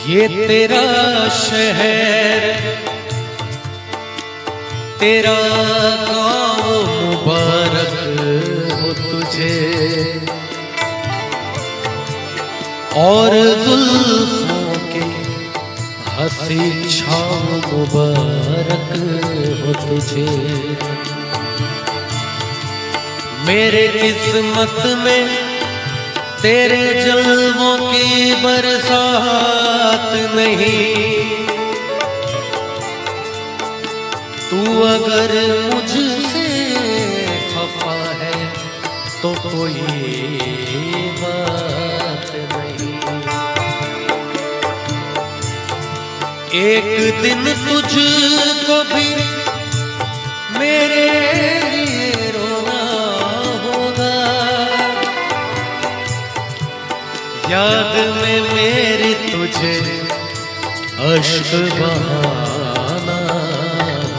ये तेरा शहर तेरा गाँव मुबारक हो तुझे, और जुल्फों के हंसी छाँव मुबारक हो तुझे। मेरे किस्मत में तेरे जलवों की बरसात नहीं, तू अगर मुझसे खफा है तो कोई बात नहीं। एक दिन तुझको भी मेरे लिए रोना होगा, याद में मेरी तुझे अश्क बहा